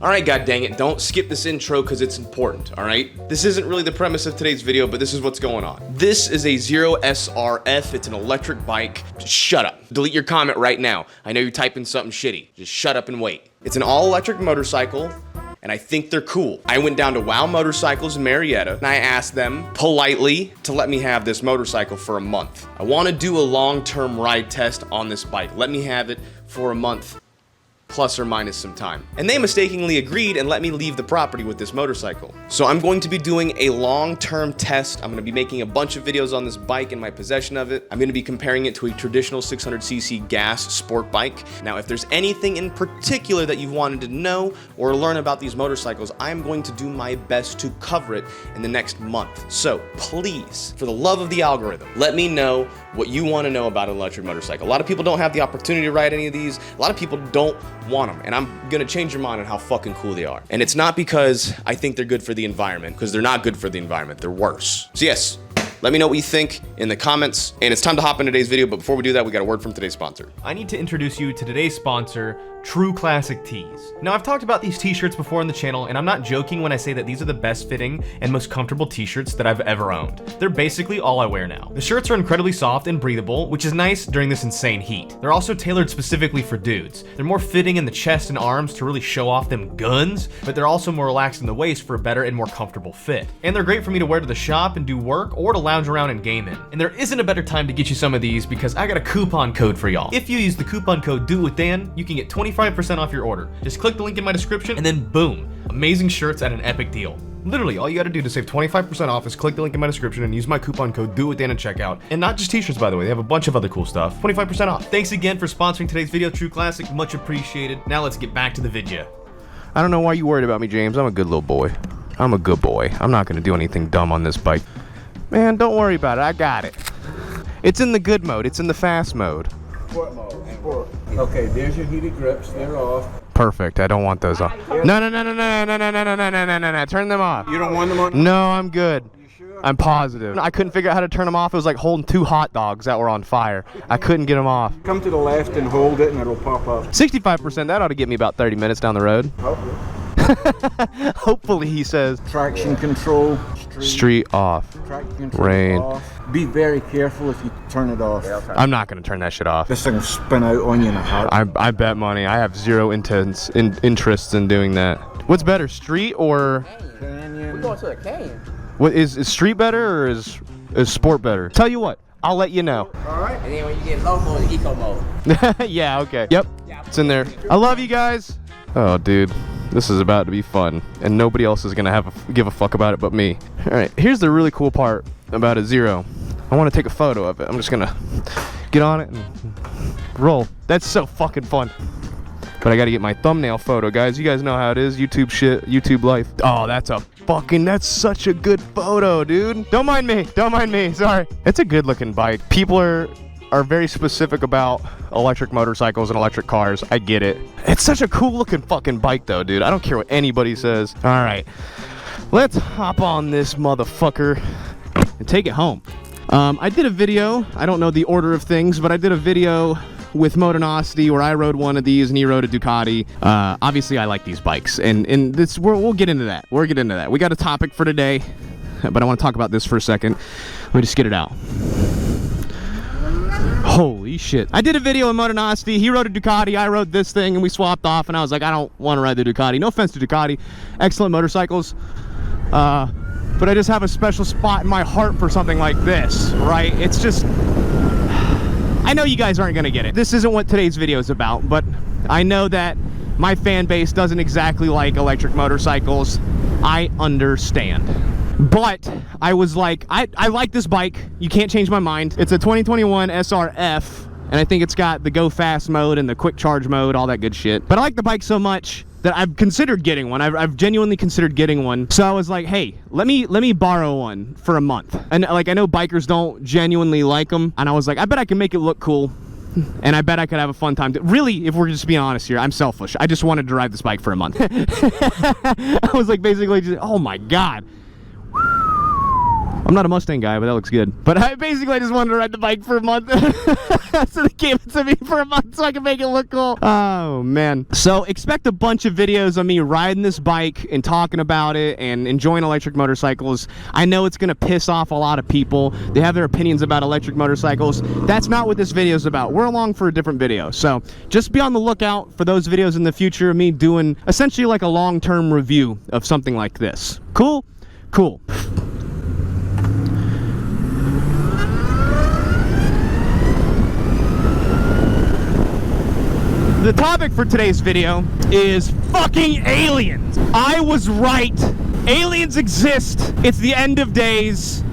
All right, god dang it, don't skip this intro because it's important, all right? This isn't really the premise of today's video, but this is what's going on. This is a Zero SRF. It's an electric bike. Just shut up. Delete your comment right now. I know you're typing something shitty. Just shut up and wait. It's an all-electric motorcycle, and I think they're cool. I went down to Wow Motorcycles in Marietta, and I asked them politely to let me have this motorcycle for a month. I want to do a long-term ride test on this bike. Let me have it for a month. Plus or minus some time. And they mistakenly agreed and let me leave the property with this motorcycle. So I'm going to be doing a long-term test. I'm gonna be making a bunch of videos on this bike and my possession of it. I'm gonna be comparing it to a traditional 600cc gas sport bike. Now, if there's anything in particular that you've wanted to know or learn about these motorcycles, I'm going to do my best to cover it in the next month. So please, for the love of the algorithm, let me know what you wanna know about an electric motorcycle. A lot of people don't have the opportunity to ride any of these. A lot of people don't want them, and I'm gonna change your mind on how fucking cool they are. And it's not because I think they're good for the environment, because they're not good for the environment, they're worse. So yes, let me know what you think in the comments, and it's time to hop into today's video, but before we do that, we got a word from today's sponsor. I need to introduce you to today's sponsor, True Classic Tees. Now, I've talked about these t-shirts before on the channel, and I'm not joking when I say that these are the best fitting and most comfortable t-shirts that I've ever owned. They're basically all I wear now. The shirts are incredibly soft and breathable, which is nice during this insane heat. They're also tailored specifically for dudes. They're more fitting in the chest and arms to really show off them guns, but they're also more relaxed in the waist for a better and more comfortable fit. And they're great for me to wear to the shop and do work, or to lounge around and game in. And there isn't a better time to get you some of these because I got a coupon code for y'all. If you use the coupon code DOITWITHDAN, you can get 25% off your order. Just click the link in my description and then boom, amazing shirts at an epic deal. Literally, all you gotta do to save 25% off is click the link in my description and use my coupon code DOITWITHDAN at checkout. And not just t-shirts, by the way, they have a bunch of other cool stuff. 25% off. Thanks again for sponsoring today's video, True Classic, much appreciated. Now let's get back to the video. I don't know why you worried about me, James. I'm a good little boy. I'm a good boy. I'm not gonna do anything dumb on this bike. Man, don't worry about it, I got it. It's in the good mode, it's in the fast mode. Sport mode. Sport. Okay, there's your heated grips. They're off. Perfect. I don't want those off. No. Turn them off. You don't want them on? No, I'm good. You sure? I'm positive. I couldn't figure out how to turn them off. It was like holding two hot dogs that were on fire. I couldn't get them off. Come to the left and hold it and it'll pop up. 65%, that ought to get me about 30 minutes down the road. Hopefully. Hopefully, he says. Traction control. Street off. Traction control Rain. off. Be very careful if you turn it off. I'm not going to turn that shit off. This thing will spin out on you in a heart. I bet money. I have zero interests in doing that. What's better, street or... Canyon. We're going to the canyon. What is street better or is sport better? Tell you what, I'll let you know. All right. And then when you get low mode, eco mode. Yeah, okay. Yep, it's in there. I love you guys. Oh, dude, this is about to be fun, and nobody else is gonna give a fuck about it but me. All right, here's the really cool part about a Zero. I want to take a photo of it. I'm just gonna get on it and roll. That's so fucking fun. But I gotta get my thumbnail photo, guys. You guys know how it is. YouTube shit, YouTube life. Oh, that's such a good photo, dude. Don't mind me, sorry. It's a good looking bike. People are very specific about electric motorcycles and electric cars. I get it. It's such a cool looking fucking bike though, dude. I don't care what anybody says. All right, let's hop on this motherfucker and take it home. I did a video, I don't know the order of things, but I did a video with Motonosity where I rode one of these and he rode a Ducati. Obviously I like these bikes, and this we'll get into that. We'll get into that. We got a topic for today, but I want to talk about this for a second. Let me just get it out. Holy shit. I did a video with Motonosity. He rode a Ducati, I rode this thing, and we swapped off, and I was like, I don't want to ride the Ducati. No offense to Ducati. Excellent motorcycles. But I just have a special spot in my heart for something like this, right? It's just... I know you guys aren't going to get it. This isn't what today's video is about, but I know that my fan base doesn't exactly like electric motorcycles. I understand. But I was like, I like this bike. You can't change my mind. It's a 2021 SRF, and I think it's got the go fast mode and the quick charge mode, all that good shit. But I like the bike so much that I've considered getting one. I've genuinely considered getting one. So I was like, hey, let me borrow one for a month. And like, I know bikers don't genuinely like them, and I was like, I bet I can make it look cool. And I bet I could have a fun time. Really, if we're just being honest here, I'm selfish. I just wanted to ride this bike for a month. I was like, basically just, oh my God. I'm not a Mustang guy, but that looks good. But I basically just wanted to ride the bike for a month. So they gave it to me for a month so I can make it look cool. Oh, man. So expect a bunch of videos of me riding this bike and talking about it and enjoying electric motorcycles. I know it's going to piss off a lot of people. They have their opinions about electric motorcycles. That's not what this video is about. We're along for a different video. So just be on the lookout for those videos in the future of me doing essentially like a long-term review of something like this. Cool? Cool. The topic for today's video is fucking aliens. I was right. Aliens exist. It's the end of days.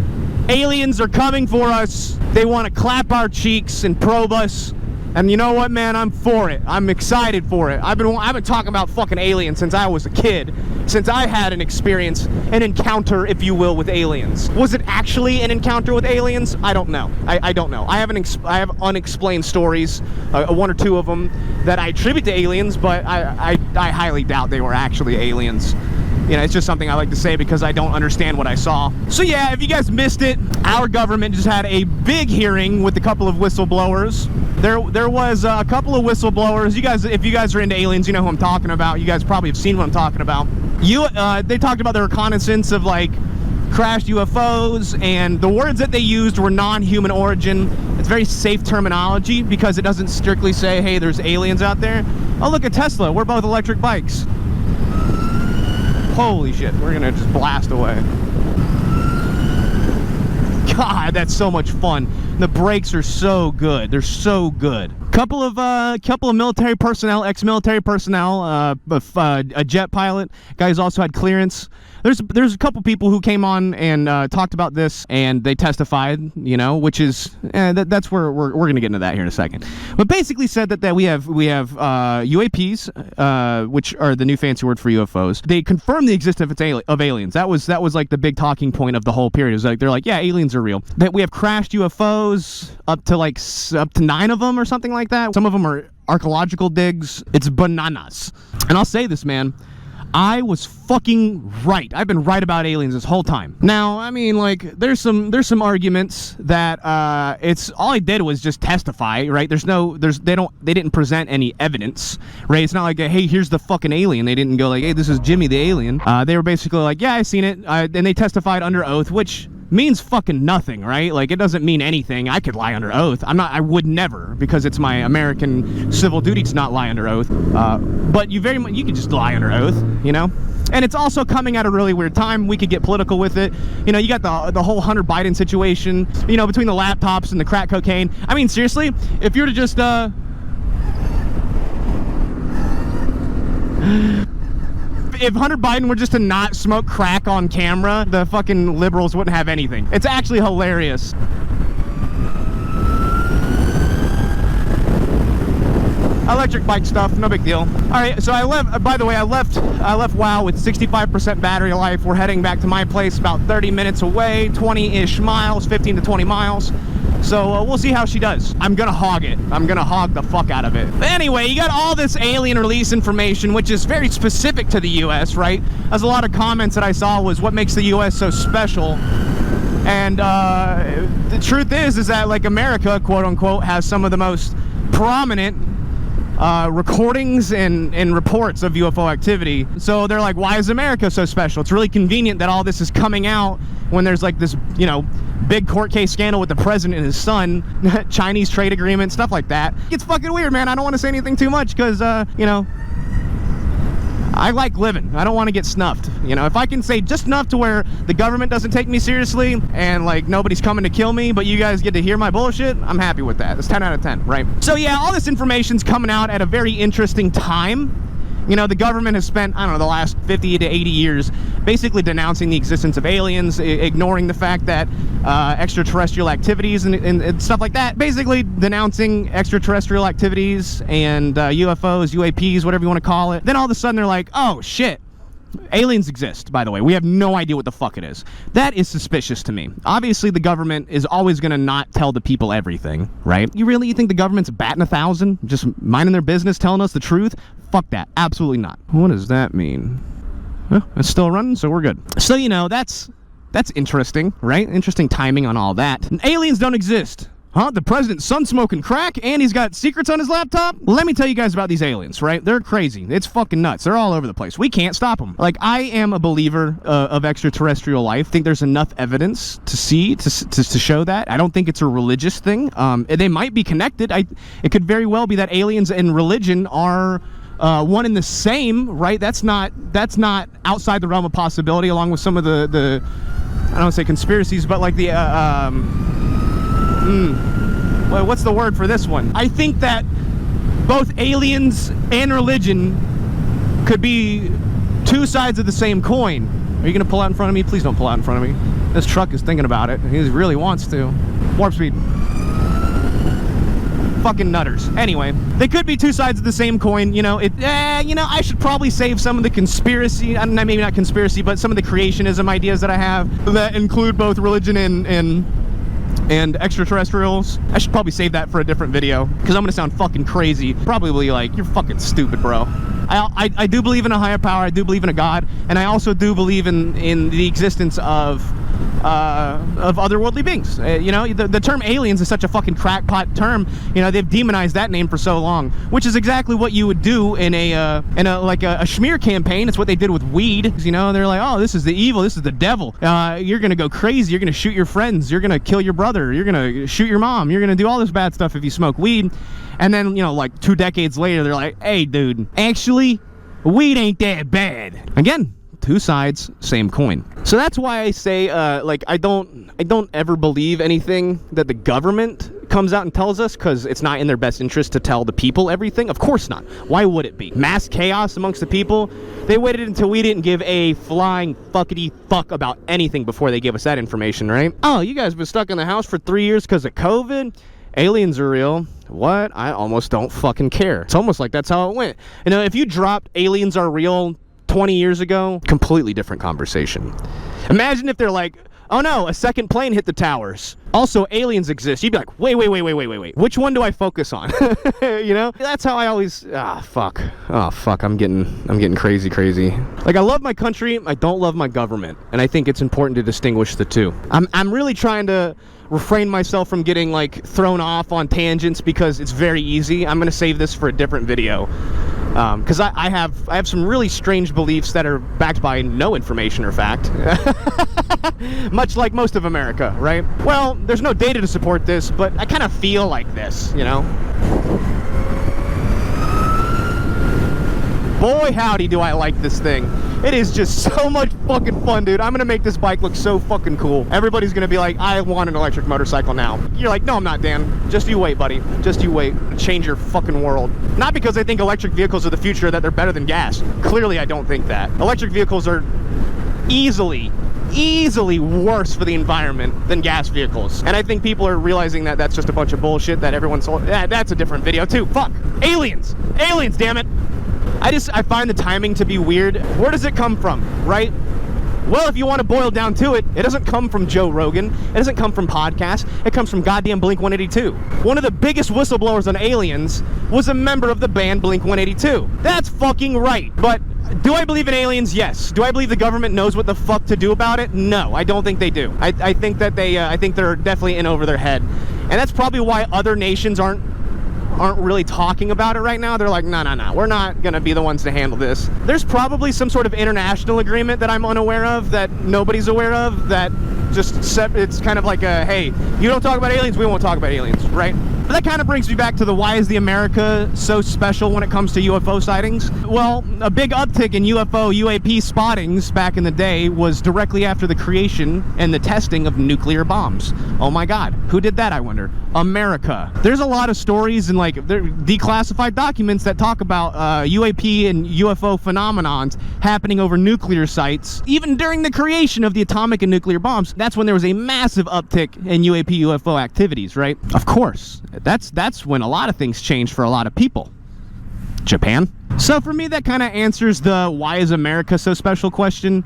Aliens are coming for us. They want to clap our cheeks and probe us. And you know what, man? I'm for it. I'm excited for it. I've been talking about fucking aliens since I was a kid. Since I had an experience, an encounter, if you will, with aliens. Was it actually an encounter with aliens? I don't know. I don't know. I have unexplained stories, one or two of them, that I attribute to aliens, but I highly doubt they were actually aliens. You know, it's just something I like to say because I don't understand what I saw. So yeah, if you guys missed it, our government just had a big hearing with a couple of whistleblowers. There was a couple of whistleblowers. You guys, if you guys are into aliens, you know who I'm talking about. You guys probably have seen what I'm talking about. They talked about the reconnaissance of like crashed UFOs, and the words that they used were non-human origin. It's very safe terminology because it doesn't strictly say, hey, there's aliens out there. Oh, look at Tesla. We're both electric bikes. Holy shit, we're gonna just blast away. God, that's so much fun. The brakes are so good. They're so good. Couple of military personnel, ex-military personnel, a jet pilot. Guys also had clearance. There's a couple people who came on and talked about this, and they testified. You know, which is that's where we're gonna get into that here in a second. But basically said that we have UAPs, which are the new fancy word for UFOs. They confirmed the existence of aliens. That was like the big talking point of the whole period. It was like they're like, yeah, aliens are real. That we have crashed UFOs up to 9 of them or something like that. Some of them are archaeological digs. It's bananas. And I'll say this, man. I was fucking right. I've been right about aliens this whole time. Now, I mean, like, there's some arguments that it's all I did was just testify, right? They didn't present any evidence, right? It's not like, hey, here's the fucking alien. They didn't go like, hey, this is Jimmy the alien. They were basically like, yeah, I seen it, and they testified under oath, which means fucking nothing, right? Like, it doesn't mean anything. I could lie under oath. I would never, because it's my American civil duty to not lie under oath. But you could just lie under oath, you know? And it's also coming at a really weird time. We could get political with it. You know, you got the whole Hunter Biden situation, you know, between the laptops and the crack cocaine. I mean, seriously, if you were to just, if Hunter Biden were just to not smoke crack on camera, the fucking liberals wouldn't have anything. It's actually hilarious. Electric bike stuff, no big deal. All right, so I left, by the way, I left WOW with 65% battery life. We're heading back to my place about 30 minutes away, 20-ish miles, 15 to 20 miles. So we'll see how she does. I'm gonna hog it. I'm gonna hog the fuck out of it. But anyway, you got all this alien release information, which is very specific to the US, right? There's a lot of comments that I saw was what makes the US so special. And the truth is that like America, quote unquote, has some of the most prominent recordings and reports of UFO activity. So they're like, why is America so special? It's really convenient that all this is coming out when there's like this, you know, big court case scandal with the president and his son, Chinese trade agreement, stuff like that. It's fucking weird, man. I don't want to say anything too much because, you know, I like living. I don't want to get snuffed. You know, if I can say just enough to where the government doesn't take me seriously and like nobody's coming to kill me, but you guys get to hear my bullshit, I'm happy with that. It's 10 out of 10, right? So yeah, all this information's coming out at a very interesting time. You know, the government has spent, I don't know, the last 50 to 80 years basically denouncing the existence of aliens, ignoring the fact that extraterrestrial activities and stuff like that, basically denouncing extraterrestrial activities and UFOs, UAPs, whatever you want to call it. Then all of a sudden they're like, oh shit, aliens exist, by the way. We have no idea what the fuck it is. That is suspicious to me. Obviously, the government is always going to not tell the people everything, right? You think the government's batting 1,000? Just minding their business, telling us the truth? Fuck that. Absolutely not. What does that mean? Well, it's still running, so we're good. So, you know, that's That's interesting, right? Interesting timing on all that. And aliens don't exist. Huh? The president's son smoking crack and he's got secrets on his laptop? Let me tell you guys about these aliens, right? They're crazy. It's fucking nuts. They're all over the place. We can't stop them. Like, I am a believer of extraterrestrial life. I think there's enough evidence to see, to show that. I don't think it's a religious thing. They might be connected. It could very well be that aliens and religion are one and the same, right? That's not outside the realm of possibility, along with some of the I don't want to say conspiracies, but like the well, what's the word for this one? I think that both aliens and religion could be two sides of the same coin. Are you gonna pull out in front of me? Please don't pull out in front of me. This truck is thinking about it. He really wants to. Warp speed. Fucking nutters. Anyway, they could be two sides of the same coin. You know, I should probably save some of the conspiracy, maybe not conspiracy, but some of the creationism ideas that I have that include both religion and extraterrestrials. I should probably save that for a different video, because I'm gonna sound fucking crazy. Probably like, you're fucking stupid, bro. I do believe in a higher power, I do believe in a God, and I also do believe in the existence of otherworldly beings. You know, the term aliens is such a fucking crackpot term. You know, they've demonized that name for so long, which is exactly what you would do in a schmear campaign. It's what they did with weed. You know, they're like, oh, this is the evil, this is the devil. You're gonna go crazy, you're gonna shoot your friends, you're gonna kill your brother, you're gonna shoot your mom, you're gonna do all this bad stuff if you smoke weed. And then, you know, like 2 decades later, they're like, hey, dude, actually, weed ain't that bad. Again, two sides, same coin. So that's why I say, like, I don't ever believe anything that the government comes out and tells us, because it's not in their best interest to tell the people everything. Of course not. Why would it be? Mass chaos amongst the people. They waited until we didn't give a flying fuckity fuck about anything before they gave us that information, right? Oh, you guys have been stuck in the house for 3 years because of COVID? Aliens are real. What? I almost don't fucking care. It's almost like that's how it went. You know, if you dropped aliens are real 20 years ago, completely different conversation. Imagine if they're like, oh no, a second plane hit the towers. Also, aliens exist. You'd be like, wait. Which one do I focus on? You know? That's how I always, fuck. Oh, fuck, I'm getting crazy. Like, I love my country, I don't love my government. And I think it's important to distinguish the two. I'm really trying to refrain myself from getting, like, thrown off on tangents because it's very easy. I'm gonna save this for a different video. Because I have some really strange beliefs that are backed by no information or fact. Much like most of America, right? Well, there's no data to support this, but I kind of feel like this, you know? Boy, howdy do I like this thing. It is just so much fucking fun, dude. I'm gonna make this bike look so fucking cool. Everybody's gonna be like, I want an electric motorcycle now. You're like, no, I'm not, Dan. Just you wait, buddy. Just you wait. Change your fucking world. Not because I think electric vehicles are the future, that they're better than gas. Clearly, I don't think that. Electric vehicles are easily worse for the environment than gas vehicles. And I think people are realizing that that's just a bunch of bullshit that everyone's... that's a different video, too. Fuck. Aliens, damn it. I find the timing to be weird. Where does it come from, right? Well, if you want to boil down to it, it doesn't come from Joe Rogan. It doesn't come from podcasts. It comes from goddamn Blink-182. One of the biggest whistleblowers on aliens was a member of the band Blink-182. That's fucking right. But do I believe in aliens? Yes. Do I believe the government knows what the fuck to do about it? No, I don't think they do. I think that I think they're definitely in over their head. And that's probably why other nations aren't really talking about it right now. They're like, no, we're not gonna be the ones to handle this. There's probably some sort of international agreement that I'm unaware of, that nobody's aware of, that just it's kind of like a, hey, you don't talk about aliens, we won't talk about aliens, right? But that kind of brings me back to the why is the America so special when it comes to UFO sightings? Well, a big uptick in UAP spottings back in the day was directly after the creation and the testing of nuclear bombs. Oh my God, who did that, I wonder? America. There's a lot of stories and like declassified documents that talk about UAP and UFO phenomenons happening over nuclear sites. Even during the creation of the atomic and nuclear bombs, that's when there was a massive uptick in UAP UFO activities, right? Of course. That's when a lot of things changed for a lot of people. Japan. So for me, that kind of answers the why is America so special question.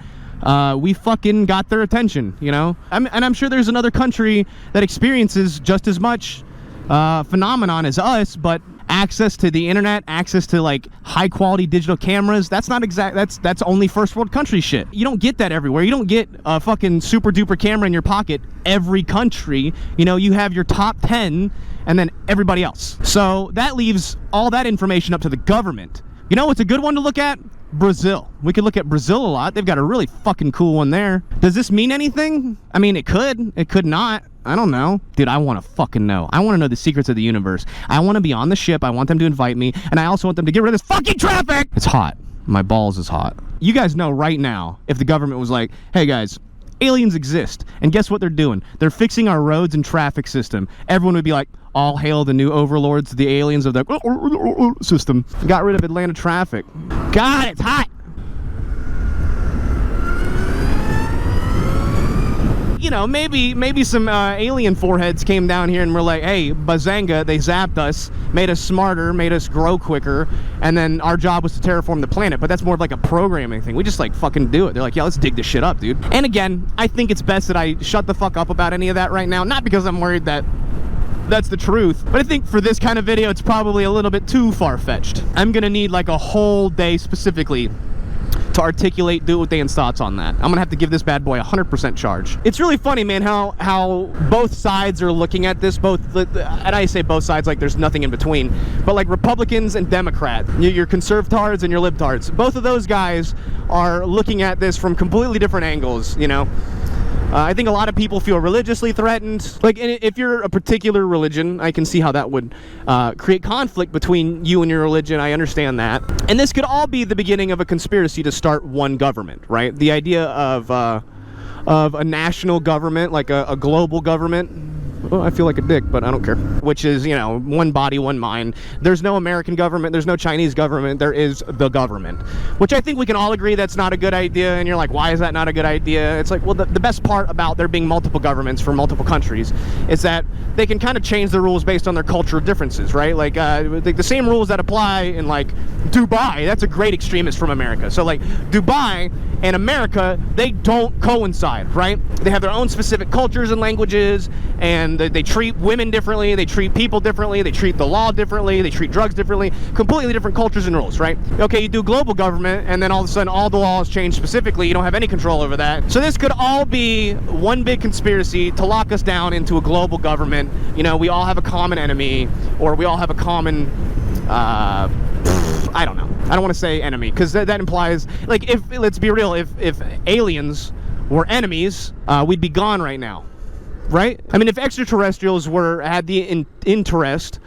We fucking got their attention, you know? And I'm sure there's another country that experiences just as much phenomenon as us, but access to the internet, access to like high quality digital cameras. That's not exact. That's only first world country shit. You don't get that everywhere. You don't get a fucking super duper camera in your pocket every country. You know, you have your top 10 and then everybody else. So that leaves all that information up to the government. You know what's a good one to look at? Brazil. We could look at Brazil a lot. They've got a really fucking cool one there. Does this mean anything? I mean, it could not. I don't know. Dude, I want to fucking know. I want to know the secrets of the universe. I want to be on the ship. I want them to invite me. And I also want them to get rid of this fucking traffic. It's hot. My balls is hot. You guys know right now, if the government was like, hey guys, aliens exist. And guess what they're doing? They're fixing our roads and traffic system. Everyone would be like, all hail the new overlords, the aliens of the system. Got rid of Atlanta traffic. God, it's hot. You know, maybe some alien foreheads came down here and were like, hey, bazanga, they zapped us, made us smarter, made us grow quicker, and then our job was to terraform the planet. But that's more of like a programming thing. We just like fucking do it. They're like, yeah, let's dig this shit up, dude. And again, I think it's best that I shut the fuck up about any of that right now. Not because I'm worried that that's the truth, but I think for this kind of video, it's probably a little bit too far-fetched. I'm gonna need like a whole day specifically to articulate DOITWITHDAN's thoughts on that. I'm gonna have to give this bad boy 100% charge. It's really funny, man, how both sides are looking at this, and I say both sides like there's nothing in between, but like Republicans and Democrat, your conservatards and your libtards, both of those guys are looking at this from completely different angles, you know? I think a lot of people feel religiously threatened. Like, if you're a particular religion, I can see how that would create conflict between you and your religion. I understand that. And this could all be the beginning of a conspiracy to start one government, right? The idea of a national government, like a global government. Well, I feel like a dick, but I don't care. Which is, you know, one body, one mind. There's no American government. There's no Chinese government. There is the government. Which I think we can all agree that's not a good idea. And you're like, why is that not a good idea? It's like, well, the best part about there being multiple governments for multiple countries is that they can kind of change the rules based on their cultural differences, right? Like, the same rules that apply in, like, Dubai. That's a great extremist from America. So, like, Dubai and America, they don't coincide, right? They have their own specific cultures and languages, and they treat women differently, they treat people differently, they treat the law differently, they treat drugs differently, completely different cultures and rules, right? Okay, you do global government, and then all of a sudden all the laws change specifically, you don't have any control over that. So this could all be one big conspiracy to lock us down into a global government. You know, we all have a common enemy, or we all have a common, I don't know. I don't want to say enemy, because that implies, like, let's be real, if aliens were enemies, we'd be gone right now. Right? I mean, if extraterrestrials had the interest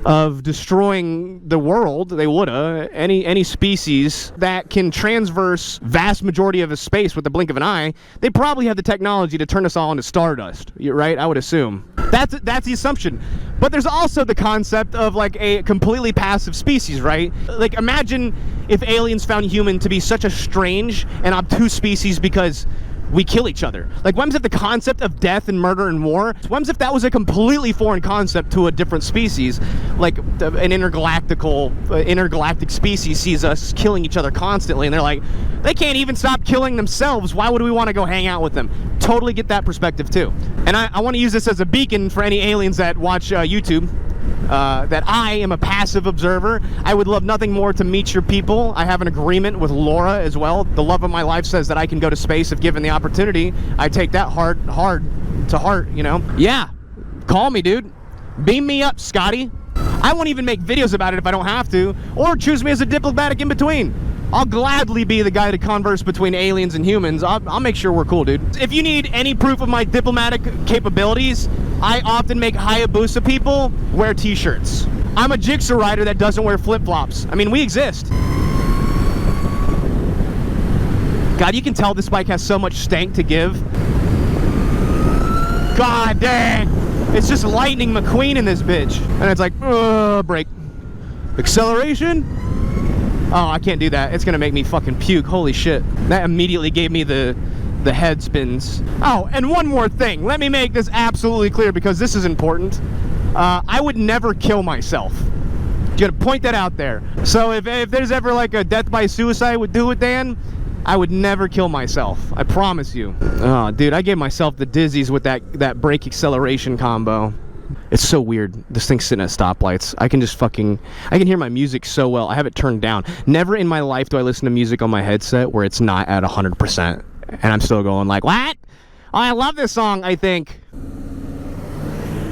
of destroying the world, they woulda. Any species that can transverse vast majority of a space with the blink of an eye, they probably have the technology to turn us all into stardust, right? I would assume. That's the assumption. But there's also the concept of like a completely passive species, right? Like, imagine if aliens found human to be such a strange and obtuse species because we kill each other. Like, what if the concept of death and murder and war, what if that was a completely foreign concept to a different species? Like, an intergalactic species sees us killing each other constantly, and they're like, they can't even stop killing themselves. Why would we want to go hang out with them? Totally get that perspective, too. And I want to use this as a beacon for any aliens that watch YouTube. That I am a passive observer. I would love nothing more to meet your people. I have an agreement with Laura as well. The love of my life says that I can go to space if given the opportunity. I take that hard to heart, you know? Yeah, call me, dude. Beam me up, Scotty. I won't even make videos about it if I don't have to, or choose me as a diplomatic in between. I'll gladly be the guy to converse between aliens and humans. I'll make sure we're cool, dude. If you need any proof of my diplomatic capabilities, I often make Hayabusa people wear t-shirts. I'm a jigsaw rider that doesn't wear flip-flops. I mean, we exist. God, you can tell this bike has so much stank to give. God dang. It's just Lightning McQueen in this bitch. And it's like, brake. Acceleration? Oh, I can't do that. It's gonna make me fucking puke. Holy shit. That immediately gave me the head spins. Oh, and one more thing. Let me make this absolutely clear because this is important. I would never kill myself. Gonna point that out there. So if there's ever like a death by suicide with DOITWITHDAN, I would never kill myself. I promise you. Oh, dude, I gave myself the dizzies with that brake acceleration combo. It's so weird. This thing's sitting at stoplights. I can hear my music so well. I have it turned down. Never in my life do I listen to music on my headset where it's not at 100%. And I'm still going like, what? Oh, I love this song, I think.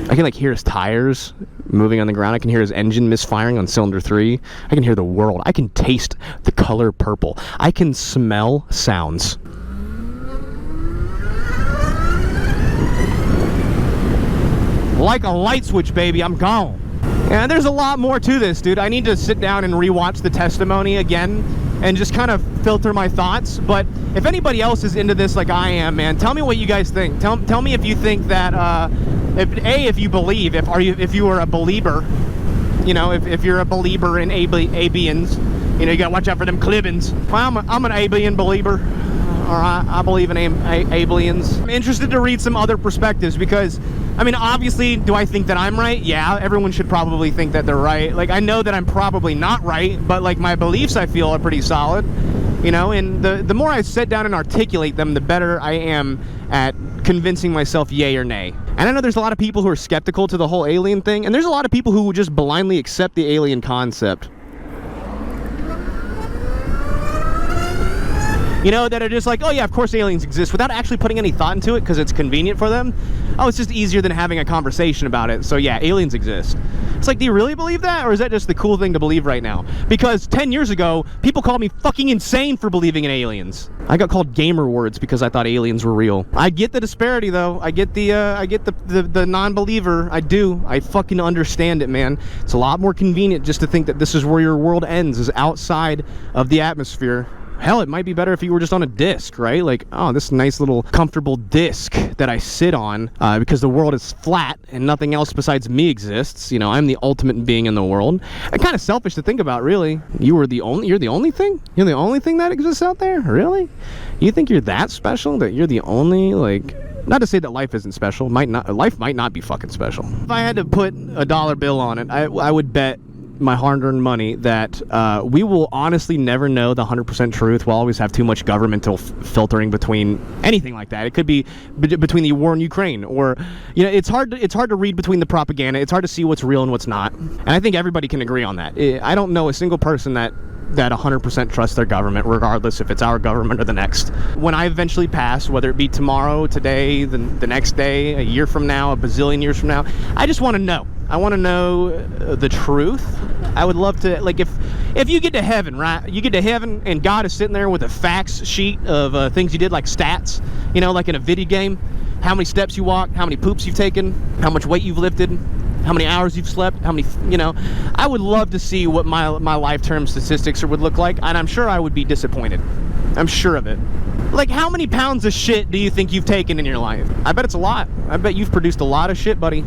I can like hear his tires moving on the ground. I can hear his engine misfiring on cylinder 3. I can hear the world. I can taste the color purple. I can smell sounds. Like a light switch, baby, I'm gone. And there's a lot more to this, dude. I need to sit down and rewatch the testimony again and just kind of filter my thoughts. But if anybody else is into this like I am, man, tell me what you guys think. Tell me if you think that, if you believe, if you are a believer, you know, if you're a believer in Abians, you know, you gotta watch out for them Clibbins. Well, I'm an Abian believer. Or I believe in aliens. I'm interested to read some other perspectives because, I mean, obviously, do I think that I'm right? Yeah, everyone should probably think that they're right. Like, I know that I'm probably not right, but, like, my beliefs, I feel, are pretty solid, you know? And the more I sit down and articulate them, the better I am at convincing myself yay or nay. And I know there's a lot of people who are skeptical to the whole alien thing, and there's a lot of people who just blindly accept the alien concept. You know, that are just like, oh yeah, of course aliens exist, without actually putting any thought into it because it's convenient for them. Oh, it's just easier than having a conversation about it. So yeah, aliens exist. It's like, do you really believe that? Or is that just the cool thing to believe right now? Because 10 years ago, people called me fucking insane for believing in aliens. I got called gamer words because I thought aliens were real. I get the disparity though. I get the non-believer. I do. I fucking understand it, man. It's a lot more convenient just to think that this is where your world ends, is outside of the atmosphere. Hell, it might be better if you were just on a disc, right? Like, oh, this nice little comfortable disc that I sit on because the world is flat and nothing else besides me exists. You know, I'm the ultimate being in the world. And kind of selfish to think about, really. You're the only thing? You're the only thing that exists out there? Really? You think you're that special? That you're the only, like... Not to say that life isn't special. Life might not be fucking special. If I had to put a dollar bill on it, I would bet my hard-earned money that we will honestly never know the 100% truth. We'll always have too much governmental filtering between anything like that. It could be between the war in Ukraine, or, you know, it's hard to read between the propaganda. It's hard to see what's real and what's not. And I think everybody can agree on that. I don't know a single person that 100% trusts their government, regardless if it's our government or the next. When I eventually pass, whether it be tomorrow, today, the next day, a year from now, a bazillion years from now, I just want to know. I want to know the truth. I would love to, like, if you get to heaven, right? You get to heaven and God is sitting there with a facts sheet of things you did, like stats, you know, like in a video game. How many steps you walked, how many poops you've taken, how much weight you've lifted, how many hours you've slept, how many, you know. I would love to see what my life-term statistics would look like, and I'm sure I would be disappointed. I'm sure of it. Like, how many pounds of shit do you think you've taken in your life? I bet it's a lot. I bet you've produced a lot of shit, buddy.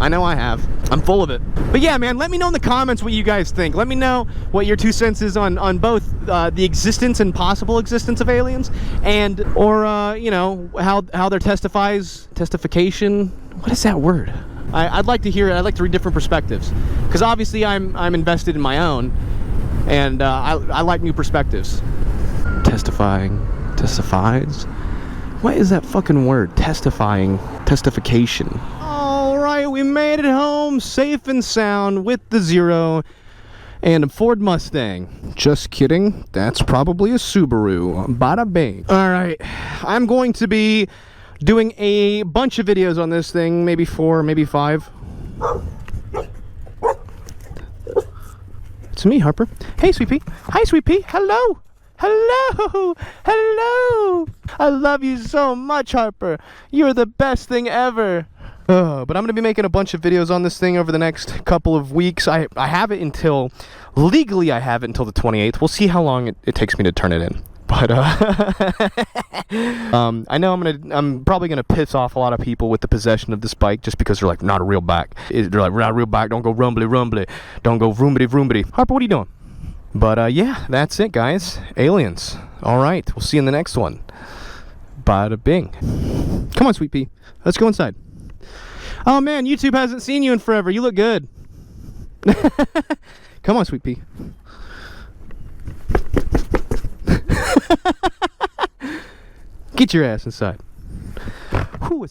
I know I have. I'm full of it. But yeah, man, let me know in the comments what you guys think. Let me know what your 2 cents is on both the existence and possible existence of aliens, and or you know, how their testification. What is that word? I'd like to hear it. I'd like to read different perspectives, because obviously I'm invested in my own, and I like new perspectives. Testifies. What is that fucking word? Testification. Alright, we made it home safe and sound with the Zero and a Ford Mustang. Just kidding, that's probably a Subaru. Bada bing. Alright, I'm going to be doing a bunch of videos on this thing, maybe 4, maybe 5. It's me, Harper. Hey, Sweet Pea. Hi, Sweet Pea. Hello. Hello! Hello! I love you so much, Harper. You're the best thing ever. But I'm going to be making a bunch of videos on this thing over the next couple of weeks. I have it until, legally I have it until the 28th. We'll see how long it takes me to turn it in. But, I know I'm probably going to piss off a lot of people with the possession of this bike, just because they're like, not a real bike. They're like, we're not a real bike, don't go rumbly rumbly. Don't go vroomity vroomity. Harper, what are you doing? But, yeah, that's it, guys. Aliens. Alright, we'll see you in the next one. Bada bing. Come on, Sweet Pea. Let's go inside. Oh, man, YouTube hasn't seen you in forever. You look good. Come on, Sweet Pea. Get your ass inside. Who is